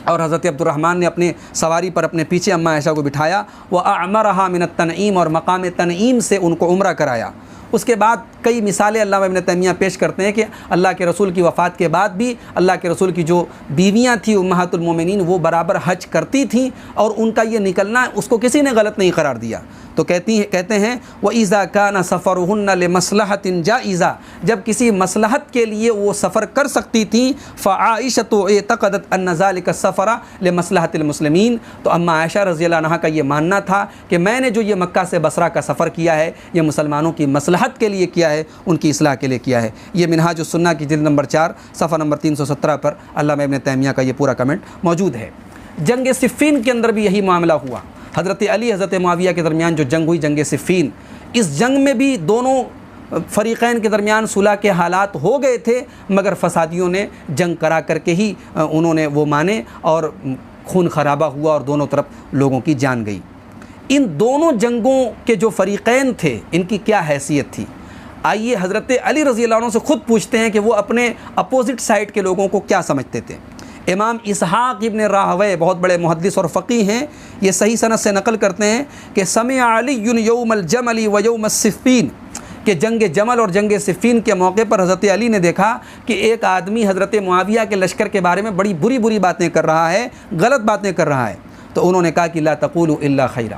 اور حضرت عبد الرحمن نے اپنے سواری پر اپنے پیچھے اماں عائشہ کو بٹھایا، وَأَعْمَرَهَا مِنَ التَّنْعِيمِ، اور مقام تنعیم سے ان کو عمرہ کرایا۔ اس کے بعد کئی مثالیں علامہ ابن تیمیہ پیش کرتے ہیں کہ اللہ کے رسول کی وفات کے بعد بھی اللہ کے رسول کی جو بیویاں تھیں امہات المومنین وہ برابر حج کرتی تھیں، اور ان کا یہ نکلنا اس کو کسی نے غلط نہیں قرار دیا۔ تو کہتے ہیں وَإِذَا كَانَ سَفَرُهُنَّ لِمَصْلَحَةٍ جَائِزَةٍ، جب کسی مصلحت کے لیے وہ سفر کر سکتی تھیں، فَعَائِشَةُ اعتقدت أَنَّ ذَلِكَ السَّفَرَ لِمَصْلَحَةِ الْمُسْلِمِينَ، تو اماں عائشہ رضی اللہ عنہا کا یہ ماننا تھا کہ میں نے جو یہ مکہ سے بصرہ کا سفر کیا ہے یہ مسلمانوں کی مصلحت کے لیے کیا ہے، ان کی اصلاح کے لیے کیا ہے۔ یہ منہاج السنہ کی جلد نمبر 4 صفحہ نمبر 317 پر علامہ ابن تیمیہ کا یہ پورا کمنٹ موجود ہے۔ جنگ صفین کے اندر بھی یہی معاملہ ہوا۔ حضرت علی حضرت معاویہ کے درمیان جو جنگ ہوئی، جنگ صفین، اس جنگ میں بھی دونوں فریقین کے درمیان صلح کے حالات ہو گئے تھے، مگر فسادیوں نے جنگ کرا کر کے ہی انہوں نے وہ مانے اور خون خرابہ ہوا اور دونوں طرف لوگوں کی جان گئی۔ ان دونوں جنگوں کے جو فریقین تھے ان کی کیا حیثیت تھی؟ آئیے حضرت علی رضی اللہ عنہ سے خود پوچھتے ہیں کہ وہ اپنے اپوزٹ سائڈ کے لوگوں کو کیا سمجھتے تھے۔ امام اسحاق ابن راہوے بہت بڑے محدث اور فقیہ ہیں، یہ صحیح سند سے نقل کرتے ہیں کہ سمع علی یوم الجمل و یوم الصفین، کہ جنگ جمل اور جنگ صفین کے موقع پر حضرت علی نے دیکھا کہ ایک آدمی حضرت معاویہ کے لشکر کے بارے میں بڑی بری بری باتیں کر رہا ہے، غلط باتیں کر رہا ہے، تو انہوں نے کہا کہ لا تقولوا الا خیرا،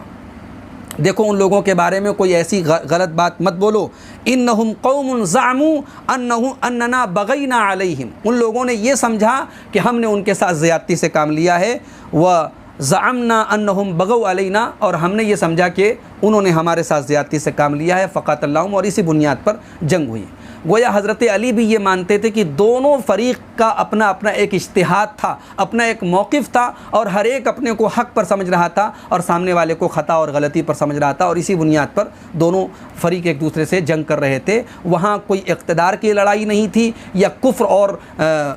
دیکھو ان لوگوں کے بارے میں کوئی ایسی غلط بات مت بولو، انہم قوم زعموا اننا بغینا علیہم، ان لوگوں نے یہ سمجھا کہ ہم نے ان کے ساتھ زیادتی سے کام لیا ہے، وزعمنا انہم بغوا علینا، اور ہم نے یہ سمجھا کہ انہوں نے ہمارے ساتھ زیادتی سے کام لیا ہے، فقاتلناہم، اور اسی بنیاد پر جنگ ہوئی۔ گویا حضرت علی بھی یہ مانتے تھے کہ دونوں فریق کا اپنا اپنا ایک اجتہاد تھا، اپنا ایک موقف تھا، اور ہر ایک اپنے کو حق پر سمجھ رہا تھا اور سامنے والے کو خطا اور غلطی پر سمجھ رہا تھا، اور اسی بنیاد پر دونوں فریق ایک دوسرے سے جنگ کر رہے تھے۔ وہاں کوئی اقتدار کی لڑائی نہیں تھی، یا کفر اور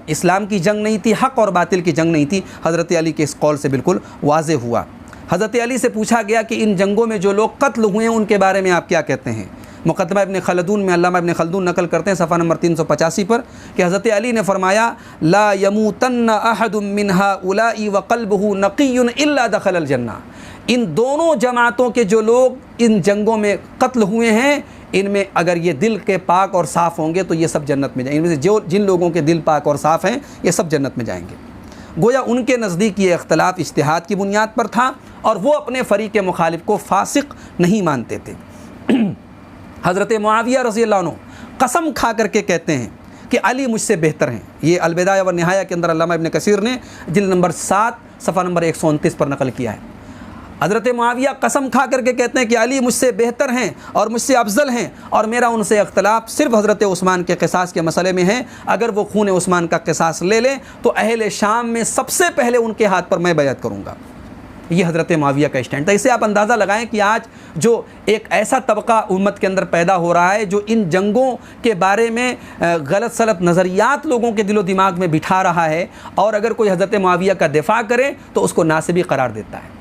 اسلام کی جنگ نہیں تھی، حق اور باطل کی جنگ نہیں تھی۔ حضرت علی کے اس قول سے بالکل واضح ہوا۔ حضرت علی سے پوچھا گیا کہ ان جنگوں میں جو لوگ قتل ہوئے ہیں ان کے بارے میں آپ کیا کہتے ہیں؟ مقدمہ ابن خلدون میں علامہ ابن خلدون نقل کرتے ہیں صفحہ نمبر 385 پر کہ حضرت علی نے فرمایا لا یموتن احد من هؤلاء وقلبه نقی الا دخل الجنہ، ان دونوں جماعتوں کے جو لوگ ان جنگوں میں قتل ہوئے ہیں ان میں اگر یہ دل کے پاک اور صاف ہوں گے تو یہ سب جنت میں جائیں گے، ان میں سے جن لوگوں کے دل پاک اور صاف ہیں یہ سب جنت میں جائیں گے۔ گویا ان کے نزدیک یہ اختلاف اجتہاد کی بنیاد پر تھا، اور وہ اپنے فریق مخالف کو فاسق نہیں مانتے تھے۔ حضرت معاویہ رضی اللہ عنہ قسم کھا کر کے کہتے ہیں کہ علی مجھ سے بہتر ہیں۔ یہ البدایہ والنہایہ کے اندر علامہ ابن کثیر نے جلد نمبر 7 صفحہ نمبر 129 پر نقل کیا ہے۔ حضرت معاویہ قسم کھا کر کے کہتے ہیں کہ علی مجھ سے بہتر ہیں اور مجھ سے افضل ہیں، اور میرا ان سے اختلاف صرف حضرت عثمان کے قصاص کے مسئلے میں ہے۔ اگر وہ خون عثمان کا قصاص لے لیں تو اہل شام میں سب سے پہلے ان کے ہاتھ پر میں بیعت کروں گا۔ یہ حضرت معاویہ کا اسٹینڈ تھا۔ اس سے آپ اندازہ لگائیں کہ آج جو ایک ایسا طبقہ امت کے اندر پیدا ہو رہا ہے جو ان جنگوں کے بارے میں غلط سلط نظریات لوگوں کے دل و دماغ میں بٹھا رہا ہے، اور اگر کوئی حضرت معاویہ کا دفاع کرے تو اس کو ناسبی قرار دیتا ہے۔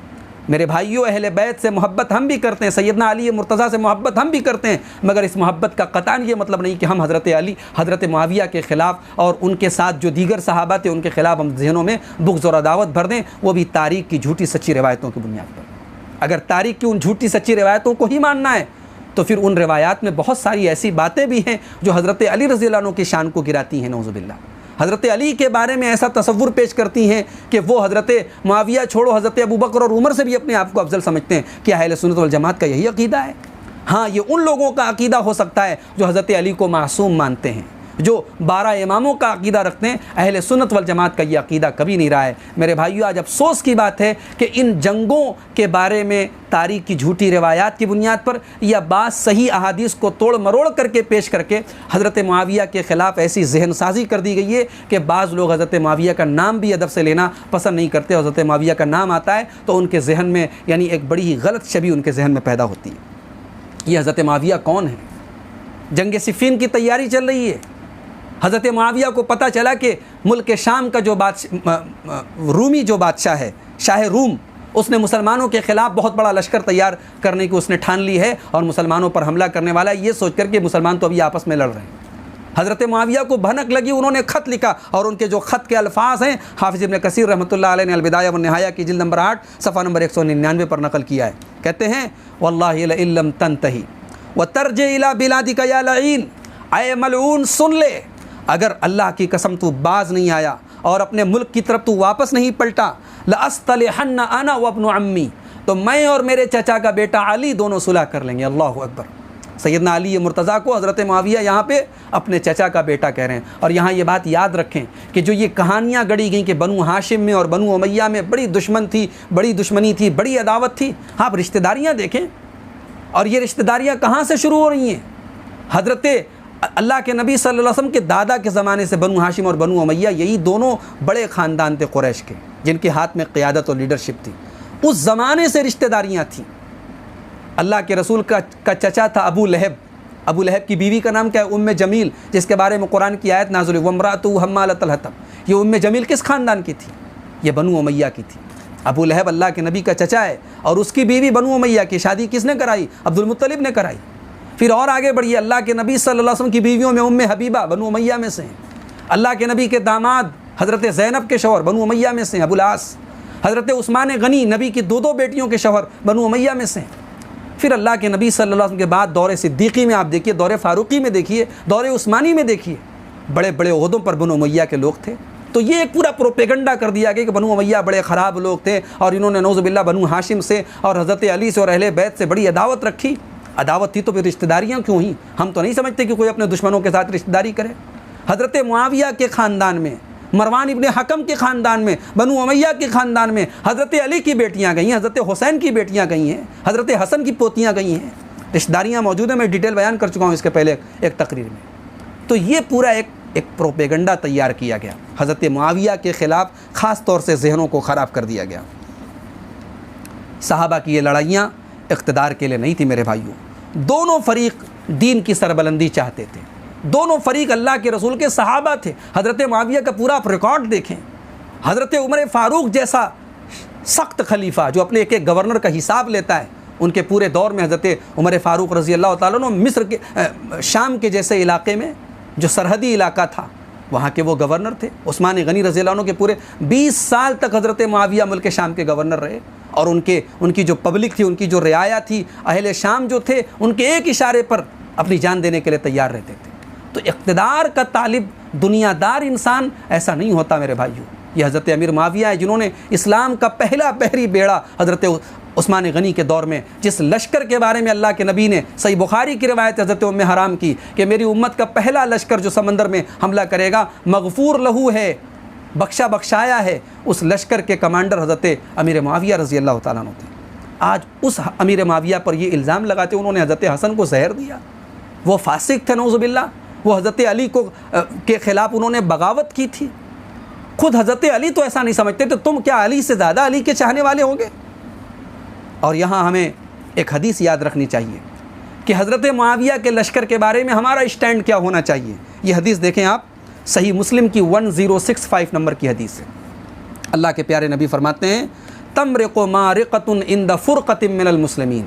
میرے بھائیوں، اہل بیت سے محبت ہم بھی کرتے ہیں، سیدنا علی مرتضیٰ سے محبت ہم بھی کرتے ہیں، مگر اس محبت کا قطعاً یہ مطلب نہیں کہ ہم حضرت علی حضرت معاویہ کے خلاف اور ان کے ساتھ جو دیگر صحابہ تھے ان کے خلاف ہم ذہنوں میں بغض اور عداوت بھر دیں، وہ بھی تاریخ کی جھوٹی سچی روایتوں کی بنیاد پر۔ اگر تاریخ کی ان جھوٹی سچی روایتوں کو ہی ماننا ہے تو پھر ان روایات میں بہت ساری ایسی باتیں بھی ہیں جو حضرت علی رضی اللہ عنہ کی شان کو گراتی ہیں، نعوذ باللہ۔ حضرت علی کے بارے میں ایسا تصور پیش کرتی ہیں کہ وہ حضرت معاویہ چھوڑو حضرت ابوبکر اور عمر سے بھی اپنے آپ کو افضل سمجھتے ہیں۔ کیا اہل سنت والجماعت کا یہی عقیدہ ہے؟ ہاں، یہ ان لوگوں کا عقیدہ ہو سکتا ہے جو حضرت علی کو معصوم مانتے ہیں، جو 12 اماموں کا عقیدہ رکھتے ہیں۔ اہل سنت والجماعت کا یہ عقیدہ کبھی نہیں رہا ہے۔ میرے بھائیو، آج افسوس کی بات ہے کہ ان جنگوں کے بارے میں تاریخ کی جھوٹی روایات کی بنیاد پر یا بعض صحیح احادیث کو توڑ مروڑ کر کے پیش کر کے حضرت معاویہ کے خلاف ایسی ذہن سازی کر دی گئی ہے کہ بعض لوگ حضرت معاویہ کا نام بھی ادب سے لینا پسند نہیں کرتے۔ حضرت معاویہ کا نام آتا ہے تو ان کے ذہن میں یعنی ایک بڑی ہی غلط شبیہ ان کے ذہن میں پیدا ہوتی ہے۔ یہ حضرت معاویہ کون ہے؟ جنگ صفین کی تیاری چل رہی ہے، حضرت معاویہ کو پتہ چلا کہ ملک شام کا جو رومی جو بادشاہ ہے، شاہ روم، اس نے مسلمانوں کے خلاف بہت بڑا لشکر تیار کرنے کی اس نے ٹھان لی ہے اور مسلمانوں پر حملہ کرنے والا ہے، یہ سوچ کر کہ مسلمان تو ابھی آپس میں لڑ رہے ہیں۔ حضرت معاویہ کو بھنک لگی، انہوں نے خط لکھا، اور ان کے جو خط کے الفاظ ہیں حافظ ابن کثیر رحمۃ اللہ علیہ نے البدایہ والنہایہ کی جلد نمبر 8 صفحہ نمبر 199 پر نقل کیا ہے۔ کہتے ہیں واللہ لئن لم تنتہی وترجع الی بلادک یا لعین، اے ملعون سن لے، اگر اللہ کی قسم تو باز نہیں آیا اور اپنے ملک کی طرف تو واپس نہیں پلٹا، لأصطلحن انا وابن عمی، تو میں اور میرے چچا کا بیٹا علی دونوں صلح کر لیں گے۔ اللہ اکبر۔ سیدنا علی مرتضیٰ کو حضرت معاویہ یہاں پہ اپنے چچا کا بیٹا کہہ رہے ہیں۔ اور یہاں یہ بات یاد رکھیں کہ جو یہ کہانیاں گڑی گئیں کہ بنو ہاشم میں اور بنو امیہ میں بڑی دشمنی تھی، بڑی عداوت تھی، آپ رشتہ داریاں دیکھیں، اور یہ رشتہ داریاں کہاں سے شروع ہو رہی ہیں؟ حضرت اللہ کے نبی صلی اللہ علیہ وسلم کے دادا کے زمانے سے بنو ہاشم اور بنو امیہ یہی دونوں بڑے خاندان تھے قریش کے، جن کے ہاتھ میں قیادت اور لیڈرشپ تھی، اس زمانے سے رشتہ داریاں تھیں۔ اللہ کے رسول کا چچا تھا ابو لہب، ابو لہب کی بیوی کا نام کیا ہے؟ جمیل، جس کے بارے میں قرآن کی آیت نازل ہوئی وامرأتہ حمالۃ الحطب۔ یہ جمیل کس خاندان کی تھی؟ یہ بنو امیہ کی تھی۔ ابو لہب اللہ کے نبی کا چچا ہے، اور اس کی بیوی بنو امیہ کی شادی کس نے کرائی؟ عبد المطلب نے کرائی۔ پھر اور آگے بڑھیے، اللہ کے نبی صلی اللہ علیہ وسلم کی بیویوں میں حبیبہ بنو امیہ میں سے ہیں، اللہ کے نبی کے داماد حضرت زینب کے شوہر بنو امیہ میں سے ہیں، ابو العاص، حضرت عثمان غنی نبی کی دو بیٹیوں کے شوہر بنو امیہ میں سے ہیں۔ پھر اللہ کے نبی صلی اللہ علیہ وسلم کے بعد دور صدیقی میں آپ دیکھیے، دور فاروقی میں دیکھیے، دور عثمانی میں دیکھیے، بڑے بڑے عہدوں پر بنو امیہ کے لوگ تھے۔ تو یہ ایک پورا پروپیگنڈا کر دیا گیا کہ بنو امیہ بڑے خراب لوگ تھے، اور انہوں نے نعوذ باللہ بنو ہاشم سے اور حضرت علی سے اور اہل بیت سے بڑی عداوت رکھی۔ عداوت تھی تو پھر رشتہ داریاں کیوں ہوئیں؟ ہم تو نہیں سمجھتے کہ کوئی اپنے دشمنوں کے ساتھ رشتہ داری کرے۔ حضرت معاویہ کے خاندان میں، مروان ابن حکم کے خاندان میں، بنو امیہ کے خاندان میں حضرت علی کی بیٹیاں گئی ہیں، حضرت حسین کی بیٹیاں گئی ہیں، حضرت حسن کی پوتیاں گئی ہیں، رشتہ داریاں موجود ہیں، میں ڈیٹیل بیان کر چکا ہوں اس کے پہلے ایک تقریر میں۔ تو یہ پورا ایک پروپیگنڈا تیار کیا گیا حضرت معاویہ کے خلاف، خاص طور سے ذہنوں کو خراب کر دیا گیا۔ صحابہ کی یہ لڑائیاں اقتدار کے لیے نہیں تھی میرے بھائیوں، دونوں فریق دین کی سربلندی چاہتے تھے، دونوں فریق اللہ کے رسول کے صحابہ تھے۔ حضرت معاویہ کا پورا آپ ریکارڈ دیکھیں، حضرت عمر فاروق جیسا سخت خلیفہ جو اپنے ایک گورنر کا حساب لیتا ہے، ان کے پورے دور میں حضرت عمر فاروق رضی اللہ تعالیٰ عنہ مصر کے شام کے جیسے علاقے میں جو سرحدی علاقہ تھا وہاں کے وہ گورنر تھے۔ عثمان غنی رضی اللہ عنہ کے پورے 20 سال تک حضرت معاویہ ملک شام کے گورنر رہے، اور ان کی جو پبلک تھی، ان کی جو رعایا تھی، اہل شام جو تھے، ان کے ایک اشارے پر اپنی جان دینے کے لیے تیار رہتے تھے۔ تو اقتدار کا طالب دنیا دار انسان ایسا نہیں ہوتا میرے بھائیوں۔ یہ حضرت امیر معاویہ ہے جنہوں نے اسلام کا پہلا بحری بیڑا حضرت عثمان غنی کے دور میں، جس لشکر کے بارے میں اللہ کے نبی نے صحیح بخاری کی روایت حضرت ام حرام کی کہ میری امت کا پہلا لشکر جو سمندر میں حملہ کرے گا مغفور لہو ہے، بخشایا ہے، اس لشکر کے کمانڈر حضرت امیر معاویہ رضی اللہ تعالیٰ عنہ تھے۔ آج اس امیر معاویہ پر یہ الزام لگاتے انہوں نے حضرت حسن کو زہر دیا، وہ فاسق تھے نعوذ باللہ، وہ حضرت علی کے خلاف انہوں نے بغاوت کی تھی۔ خود حضرت علی تو ایسا نہیں سمجھتے تو تم کیا علی سے زیادہ علی کے چاہنے والے ہوں گے؟ اور یہاں ہمیں ایک حدیث یاد رکھنی چاہیے کہ حضرت معاویہ کے لشکر کے بارے میں ہمارا اسٹینڈ کیا ہونا چاہیے۔ یہ حدیث دیکھیں آپ، صحیح مسلم کی 1065 نمبر کی حدیث ہے۔ اللہ کے پیارے نبی فرماتے ہیں تمرق مارقۃ عند فرقۃ من المسلمین،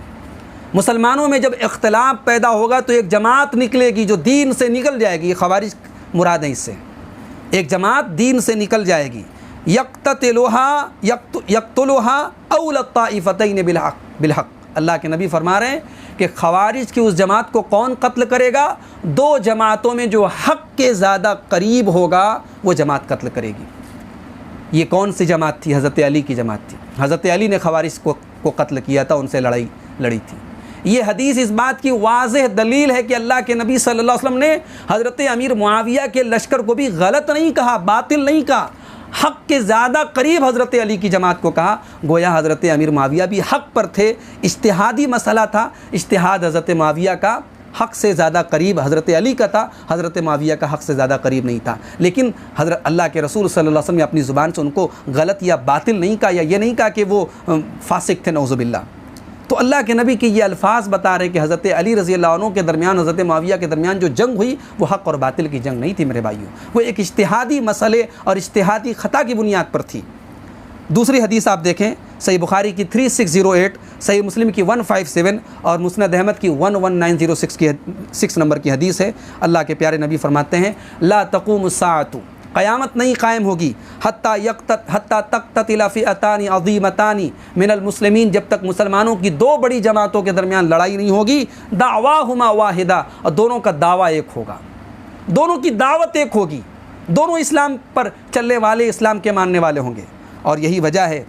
مسلمانوں میں جب اختلاف پیدا ہوگا تو ایک جماعت نکلے گی جو دین سے نکل جائے گی، یہ خوارج مراد ہیں، اس سے ایک جماعت دین سے نکل جائے گی، یقتلھا اول الطائفتین بالحق۔ اللہ کے نبی فرما رہے ہیں کہ خوارج کی اس جماعت کو کون قتل کرے گا؟ دو جماعتوں میں جو حق کے زیادہ قریب ہوگا وہ جماعت قتل کرے گی۔ یہ کون سی جماعت تھی؟ حضرت علی کی جماعت تھی۔ حضرت علی نے خوارج کو قتل کیا تھا، ان سے لڑائی لڑی تھی۔ یہ حدیث اس بات کی واضح دلیل ہے کہ اللہ کے نبی صلی اللہ علیہ وسلم نے حضرت امیر معاویہ کے لشکر کو بھی غلط نہیں کہا، باطل نہیں کہا، حق کے زیادہ قریب حضرت علی کی جماعت کو کہا۔ گویا حضرت امیر معاویہ بھی حق پر تھے، اجتہادی مسئلہ تھا، اجتہاد حضرت معاویہ کا حق سے زیادہ قریب حضرت علی کا تھا، حضرت معاویہ کا حق سے زیادہ قریب نہیں تھا۔ لیکن حضرت اللہ کے رسول صلی اللہ علیہ وسلم نے اپنی زبان سے ان کو غلط یا باطل نہیں کہا، یا یہ نہیں کہا کہ وہ فاسق تھے نعوذ باللہ۔ تو اللہ کے نبی کے یہ الفاظ بتا رہے کہ حضرت علی رضی اللہ عنہ کے درمیان حضرت معاویہ کے درمیان جو جنگ ہوئی وہ حق اور باطل کی جنگ نہیں تھی میرے بھائیوں، وہ ایک اجتہادی مسئلے اور اجتہادی خطا کی بنیاد پر تھی۔ دوسری حدیث آپ دیکھیں، صحیح بخاری کی 3608، صحیح مسلم کی 157 اور مسند احمد کی 11906 نمبر کی حدیث ہے۔ اللہ کے پیارے نبی فرماتے ہیں لا تقوم الساعۃ، قیامت نہیں قائم ہوگی حتیٰ تقتتل فئتان عظیمتان من المسلمین، جب تک مسلمانوں کی دو بڑی جماعتوں کے درمیان لڑائی نہیں ہوگی، دعواہما واحدہ، اور دونوں کا دعویٰ ایک ہوگا، دونوں کی دعوت ایک ہوگی، دونوں اسلام پر چلنے والے، اسلام کے ماننے والے ہوں گے۔ اور یہی وجہ ہے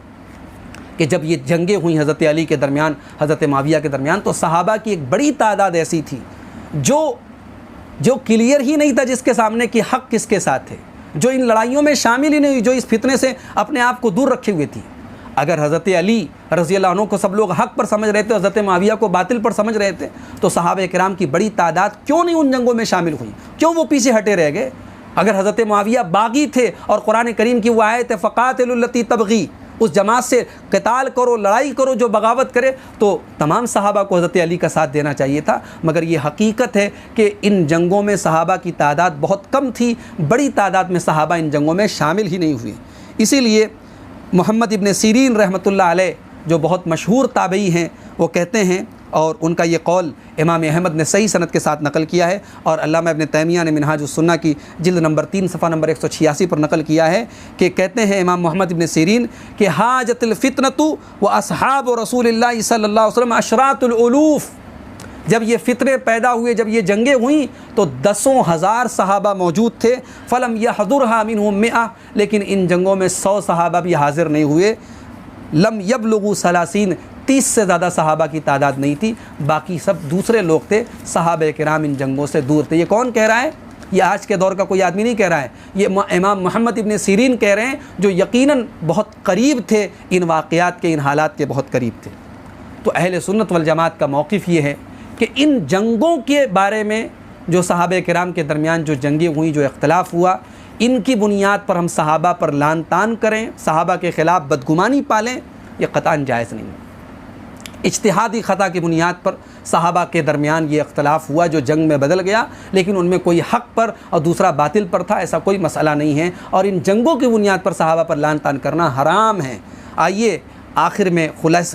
کہ جب یہ جنگیں ہوئیں حضرت علی کے درمیان، حضرت معاویہ کے درمیان، تو صحابہ کی ایک بڑی تعداد ایسی تھی جو کلیئر ہی نہیں تھا جس کے سامنے کہ حق کس کے ساتھ ہے، جو ان لڑائیوں میں شامل ہی نہیں ہوئی، جو اس فتنے سے اپنے آپ کو دور رکھے ہوئے تھی۔ اگر حضرت علی رضی اللہ عنہ کو سب لوگ حق پر سمجھ رہے تھے، حضرت معاویہ کو باطل پر سمجھ رہے تھے، تو صحابہ کرام کی بڑی تعداد کیوں نہیں ان جنگوں میں شامل ہوئی؟ کیوں وہ پیچھے ہٹے رہ گئے؟ اگر حضرت معاویہ باغی تھے اور قرآن کریم کی وہ آیت ہے فقاتلوا التی تبغی، اس جماعت سے قتال کرو، لڑائی کرو جو بغاوت کرے، تو تمام صحابہ کو حضرت علی کا ساتھ دینا چاہیے تھا۔ مگر یہ حقیقت ہے کہ ان جنگوں میں صحابہ کی تعداد بہت کم تھی، بڑی تعداد میں صحابہ ان جنگوں میں شامل ہی نہیں ہوئے۔ اسی لیے محمد ابن سیرین رحمۃ اللہ علیہ جو بہت مشہور تابعی ہیں، وہ کہتے ہیں، اور ان کا یہ قول امام احمد نے صحیح سند کے ساتھ نقل کیا ہے، اور علامہ ابن تیمیہ نے منہاج السنہ کی جلد نمبر 3 صفحہ نمبر 186 پر نقل کیا ہے کہ کہتے ہیں امام محمد ابن سیرین کہ حاجت الفتنۃ و اصحاب رسول اللہ صلی اللہ علیہ وسلم اشراط الالوف، جب یہ فتنے پیدا ہوئے، جب یہ جنگیں ہوئیں تو 10,000 صحابہ موجود تھے، فلم یحضرها منهم 100، لیکن ان جنگوں میں 100 صحابہ بھی حاضر نہیں ہوئے، لم یبلغوا 30 سے زیادہ صحابہ کی تعداد نہیں تھی، باقی سب دوسرے لوگ تھے، صحابہ کرام ان جنگوں سے دور تھے۔ یہ کون کہہ رہا ہے؟ یہ آج کے دور کا کوئی آدمی نہیں کہہ رہا ہے، یہ امام محمد ابن سیرین کہہ رہے ہیں، جو یقیناً بہت قریب تھے ان واقعات کے، ان حالات کے بہت قریب تھے۔ تو اہل سنت والجماعت کا موقف یہ ہے کہ ان جنگوں کے بارے میں جو صحابہ کرام کے درمیان جو جنگیں ہوئیں، جو اختلاف ہوا، ان کی بنیاد پر ہم صحابہ پر لعن طعن کریں، صحابہ کے خلاف بدگمانی پالیں، یہ قطعاً جائز نہیں ہے۔ اجتہادی خطا کی بنیاد پر صحابہ کے درمیان یہ اختلاف ہوا جو جنگ میں بدل گیا، لیکن ان میں کوئی حق پر اور دوسرا باطل پر تھا، ایسا کوئی مسئلہ نہیں ہے، اور ان جنگوں کی بنیاد پر صحابہ پر لعن طعن کرنا حرام ہے۔ آئیے آخر میں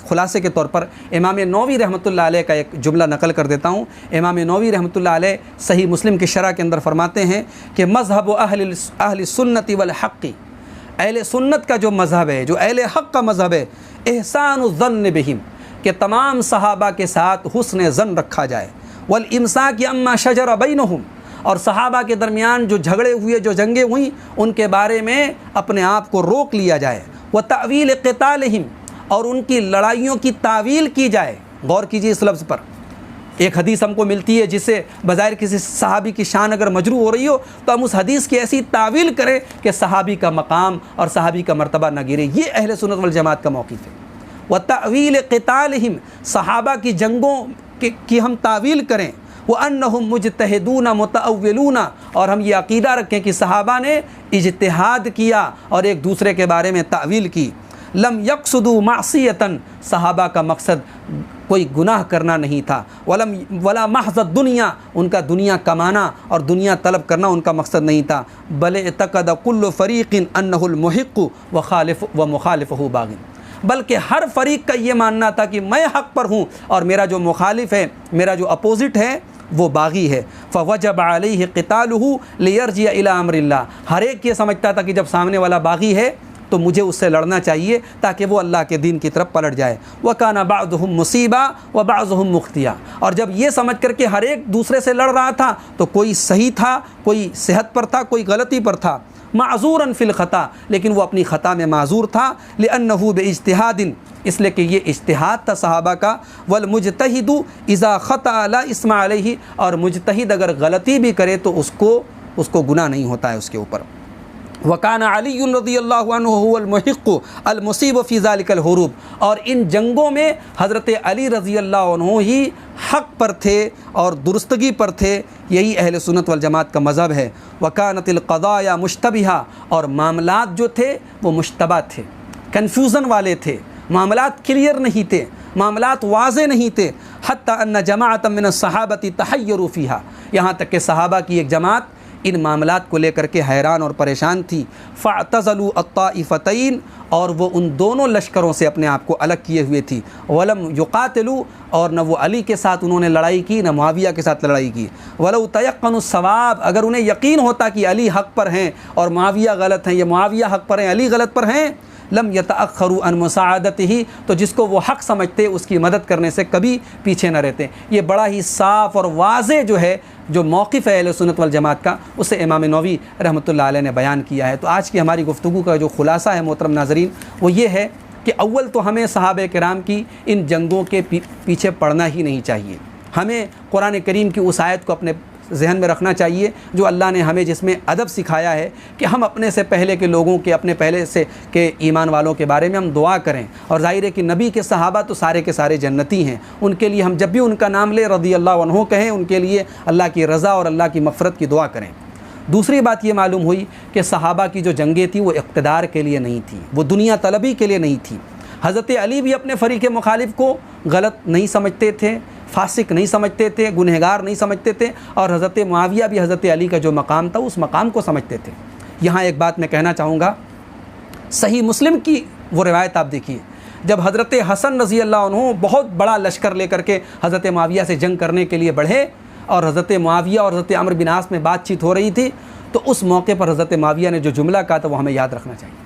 خلاصے کے طور پر امام نووی رحمۃ اللہ علیہ کا ایک جملہ نقل کر دیتا ہوں۔ امام نووی رحمۃ اللہ علیہ صحیح مسلم کی شرح کے اندر فرماتے ہیں کہ مذہب اہل سنت والحق، اہل سنت کا جو مذہب ہے، جو اہل حق کا مذہب ہے، احسان الظن بہم، کہ تمام صحابہ کے ساتھ حسن ظن رکھا جائے، والامساک عما شجر بینہم، اور صحابہ کے درمیان جو جھگڑے ہوئے، جو جنگیں ہوئیں، ان کے بارے میں اپنے آپ کو روک لیا جائے، وتأویل قتالہم، اور ان کی لڑائیوں کی تعویل کی جائے۔ غور کیجیے اس لفظ پر، ایک حدیث ہم کو ملتی ہے جس سے بظاہر کسی صحابی کی شان اگر مجروح ہو رہی ہو تو ہم اس حدیث کی ایسی تعویل کریں کہ صحابی کا مقام اور صحابی کا مرتبہ نہ گرے۔ یہ اہل سنت والجماعت کا موقف ہے۔ وتأویل قتالہم، صحابہ کی جنگوں کی ہم تعویل کریں، وانہم مجتہدون متأولون، اور ہم یہ عقیدہ رکھیں کہ صحابہ نے اجتہاد کیا اور ایک دوسرے کے بارے میں تعویل کی۔ لم یقصدوا معصیۃ، صحابہ کا مقصد کوئی گناہ کرنا نہیں تھا، ولا محض الدنیا، ان کا دنیا کمانا اور دنیا طلب کرنا ان کا مقصد نہیں تھا، بل اعتقد کل فریق انہ المحق ومخالفہ باغ، بلکہ ہر فریق کا یہ ماننا تھا کہ میں حق پر ہوں اور میرا جو مخالف ہے، میرا جو اپوزٹ ہے وہ باغی ہے۔ فوجب علیہ قتالہ لیرجع الی امر اللہ، ہر ایک یہ سمجھتا تھا کہ جب سامنے والا باغی ہے تو مجھے اس سے لڑنا چاہیے تاکہ وہ اللہ کے دین کی طرف پلٹ جائے۔ وَكَانَ بَعْضُهُمْ مُصِيبًا وَبَعْضُهُمْ مُخْطِئًا، اور جب یہ سمجھ کر کہ ہر ایک دوسرے سے لڑ رہا تھا تو کوئی صحیح تھا، کوئی صحت پر تھا، کوئی غلطی پر تھا، معذوراً فی الخطا، لیکن وہ اپنی خطا میں معذور تھا، لأنه باجتہاد، اس لیے کہ یہ اجتہاد تھا صحابہ کا، والمجتہد اذا خطأ لا اسم علیہ، اور مجتہد اگر غلطی بھی کرے تو اس کو گناہ نہیں ہوتا ہے اس کے اوپر۔ وَكَانَ عَلِيٌّ رضی اللہ عنہ هو المحق المصیب فی ذلک الحروب، اور ان جنگوں میں حضرت علی رضی اللہ عنہ ہی حق پر تھے اور درستگی پر تھے، یہی اہل سنت والجماعت کا مذہب ہے۔ وَكَانَتِ الْقَضَايَا مُشْتَبِهَةً، اور معاملات جو تھے وہ مشتبہ تھے، کنفیوژن والے تھے، معاملات کلیئر نہیں تھے، معاملات واضح نہیں تھے. حتی ان جماعۃ من الصحابۃ تحیروا فیہا، یہاں تک کہ صحابہ کی ایک جماعت ان معاملات کو لے کر کے حیران اور پریشان تھی. فاعتزلوا الطائفتین، اور وہ ان دونوں لشکروں سے اپنے آپ کو الگ کیے ہوئے تھی. ولم یقاتلوا، اور نہ وہ علی کے ساتھ انہوں نے لڑائی کی نہ معاویہ کے ساتھ لڑائی کی. ولو تیقنوا الصواب، اگر انہیں یقین ہوتا کہ علی حق پر ہیں اور معاویہ غلط ہیں، یا معاویہ حق پر ہیں علی غلط پر ہیں، لم یتأخروا عن مساعدتہ، تو جس کو وہ حق سمجھتے اس کی مدد کرنے سے کبھی پیچھے نہ رہتے. یہ بڑا ہی صاف اور واضح جو ہے جو موقف ہے اہل سنت والجماعت کا، اسے امام نووی رحمۃ اللہ علیہ نے بیان کیا ہے. تو آج کی ہماری گفتگو کا جو خلاصہ ہے محترم ناظرین، وہ یہ ہے کہ اول تو ہمیں صحابہ کرام کی ان جنگوں کے پیچھے پڑنا ہی نہیں چاہیے. ہمیں قرآن کریم کی اس آیت کو اپنے ذہن میں رکھنا چاہیے جو اللہ نے ہمیں جس میں ادب سکھایا ہے کہ ہم اپنے سے پہلے کے لوگوں کے، اپنے پہلے سے کے ایمان والوں کے بارے میں ہم دعا کریں. اور ظاہر ہے کہ نبی کے صحابہ تو سارے کے سارے جنتی ہیں، ان کے لیے ہم جب بھی ان کا نام لیں رضی اللہ عنہ کہیں، ان کے لیے اللہ کی رضا اور اللہ کی مغفرت کی دعا کریں. دوسری بات یہ معلوم ہوئی کہ صحابہ کی جو جنگیں تھیں وہ اقتدار کے لیے نہیں تھیں، وہ دنیا طلبی کے لیے نہیں تھیں. حضرت علی بھی اپنے فریق مخالف کو غلط نہیں سمجھتے تھے، فاسق نہیں سمجھتے تھے، گنہگار نہیں سمجھتے تھے، اور حضرت معاویہ بھی حضرت علی کا جو مقام تھا اس مقام کو سمجھتے تھے. یہاں ایک بات میں کہنا چاہوں گا، صحیح مسلم کی وہ روایت آپ دیکھیے، جب حضرت حسن رضی اللہ عنہ بہت بڑا لشکر لے کر کے حضرت معاویہ سے جنگ کرنے کے لیے بڑھے، اور حضرت معاویہ اور حضرت عمرو بن عاص میں بات چیت ہو رہی تھی، تو اس موقع پر حضرت معاویہ نے جو جملہ کہا تھا وہ ہمیں یاد رکھنا چاہیے.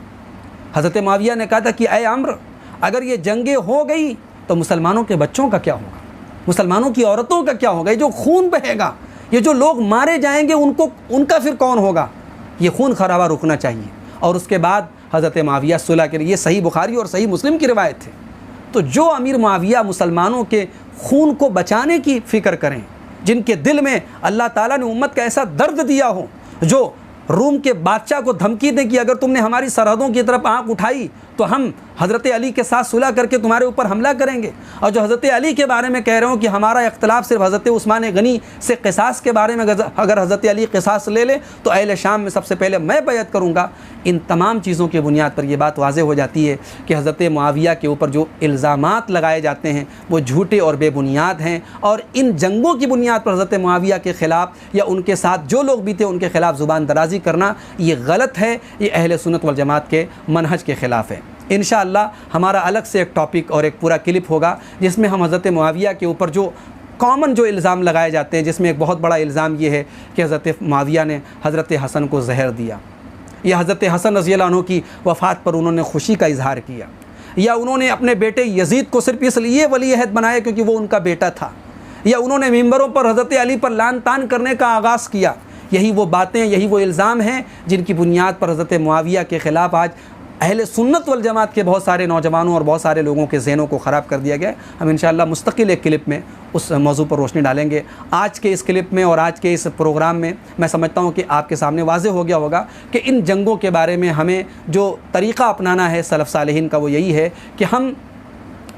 حضرت معاویہ نے کہا تھا کہ اے عمرو، اگر یہ جنگیں ہو گئی تو مسلمانوں کے بچوں کا کیا ہوگا، مسلمانوں کی عورتوں کا کیا ہوگا، یہ جو خون بہے گا، یہ جو لوگ مارے جائیں گے ان کا پھر کون ہوگا، یہ خون خرابہ رکنا چاہیے. اور اس کے بعد حضرت معاویہ صلح کے لیے، یہ صحیح بخاری اور صحیح مسلم کی روایت ہے. تو جو امیر معاویہ مسلمانوں کے خون کو بچانے کی فکر کریں، جن کے دل میں اللہ تعالیٰ نے امت کا ایسا درد دیا ہو، جو روم کے بادشاہ کو دھمکی دیں کہ اگر تم نے ہماری سرحدوں کی طرف آنکھ اٹھائی تو ہم حضرت علی کے ساتھ صلح کر کے تمہارے اوپر حملہ کریں گے. اور جو حضرت علی کے بارے میں کہہ رہے ہوں کہ ہمارا اختلاف صرف حضرت عثمان غنی سے قصاص کے بارے میں، اگر حضرت علی قصاص لے لے تو اہل شام میں سب سے پہلے میں بیعت کروں گا. ان تمام چیزوں کی بنیاد پر یہ بات واضح ہو جاتی ہے کہ حضرت معاویہ کے اوپر جو الزامات لگائے جاتے ہیں وہ جھوٹے اور بے بنیاد ہیں. اور ان جنگوں کی بنیاد پر حضرت معاویہ کے خلاف یا ان کے ساتھ جو لوگ بھی تھے ان کے خلاف زبان درازی کرنا یہ غلط ہے، یہ اہل سنت والجماعت کے منہج کے خلاف ہے. انشاءاللہ ہمارا الگ سے ایک ٹاپک اور ایک پورا کلپ ہوگا جس میں ہم حضرت معاویہ کے اوپر جو کامن جو الزام لگائے جاتے ہیں، جس میں ایک بہت بڑا الزام یہ ہے کہ حضرت معاویہ نے حضرت حسن کو زہر دیا، یا حضرت حسن رضی اللہ عنہ کی وفات پر انہوں نے خوشی کا اظہار کیا، یا انہوں نے اپنے بیٹے یزید کو صرف اس لیے ولی عہد بنایا کیونکہ وہ ان کا بیٹا تھا، یا انہوں نے ممبروں پر حضرت علی پر لعن طعن کرنے کا آغاز کیا. یہی وہ باتیں، یہی وہ الزام ہیں جن کی بنیاد پر حضرت معاویہ کے خلاف آج اہل سنت والجماعت کے بہت سارے نوجوانوں اور بہت سارے لوگوں کے ذہنوں کو خراب کر دیا گیا. ہم انشاءاللہ مستقل ایک کلپ میں اس موضوع پر روشنی ڈالیں گے. آج کے اس کلپ میں اور آج کے اس پروگرام میں میں سمجھتا ہوں کہ آپ کے سامنے واضح ہو گیا ہوگا کہ ان جنگوں کے بارے میں ہمیں جو طریقہ اپنانا ہے سلف صالحین کا وہ یہی ہے کہ ہم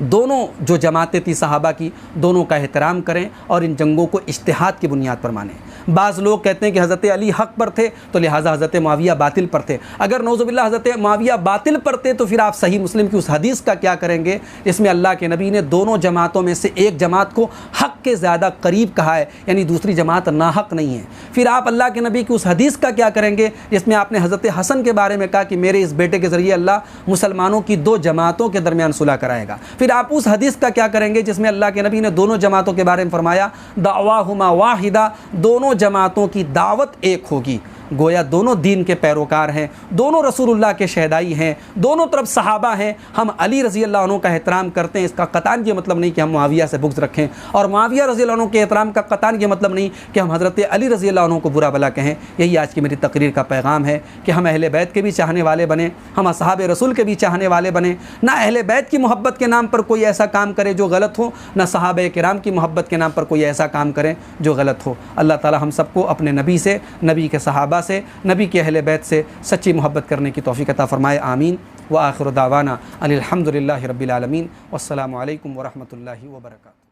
دونوں جو جماعتیں تھی صحابہ کی، دونوں کا احترام کریں اور ان جنگوں کو اجتہاد کی بنیاد پر مانیں. بعض لوگ کہتے ہیں کہ حضرت علی حق پر تھے تو لہٰذا حضرت معاویہ باطل پر تھے. اگر نعوذ باللہ حضرت معاویہ باطل پر تھے تو پھر آپ صحیح مسلم کی اس حدیث کا کیا کریں گے جس میں اللہ کے نبی نے دونوں جماعتوں میں سے ایک جماعت کو حق کے زیادہ قریب کہا ہے، یعنی دوسری جماعت ناحق نہیں ہے. پھر آپ اللہ کے نبی کی اس حدیث کا کیا کریں گے جس میں آپ نے حضرت حسن کے بارے میں کہا کہ میرے اس بیٹے کے ذریعے اللہ مسلمانوں کی دو جماعتوں کے درمیان صلح کرائے گا. پھر آپ اس حدیث کا کیا کریں گے جس میں اللہ کے نبی نے دونوں جماعتوں کے بارے میں فرمایا دعواہما واحدہ، دونوں جماعتوں کی دعوت ایک ہوگی. گویا دونوں دین کے پیروکار ہیں، دونوں رسول اللہ کے شہدائی ہیں، دونوں طرف صحابہ ہیں. ہم علی رضی اللہ عنہ کا احترام کرتے ہیں، اس کا قطعاً یہ مطلب نہیں کہ ہم معاویہ سے بغض رکھیں، اور معاویہ رضی اللہ عنہ کے احترام کا قطعاً یہ مطلب نہیں کہ ہم حضرت علی رضی اللہ عنہ کو برا بھلا کہیں. یہی آج کی میری تقریر کا پیغام ہے کہ ہم اہل بیت کے بھی چاہنے والے بنیں، ہم اصحاب رسول کے بھی چاہنے والے بنیں. نہ اہل بیت کی محبت کے نام پر کوئی ایسا کام کرے جو غلط ہو، نہ صحابہ کرام کی محبت کے نام پر کوئی ایسا کام کریں جو غلط ہو. اللہ تعالی ہم سب کو اپنے نبی سے، نبی کے صحابہ سے، نبی کے اہل بیت سے سچی محبت کرنے کی توفیق عطا فرمائے. آمین. وآخر دعوانا ان الحمد للہ رب العالمین. والسلام علیکم ورحمۃ اللہ وبرکاتہ.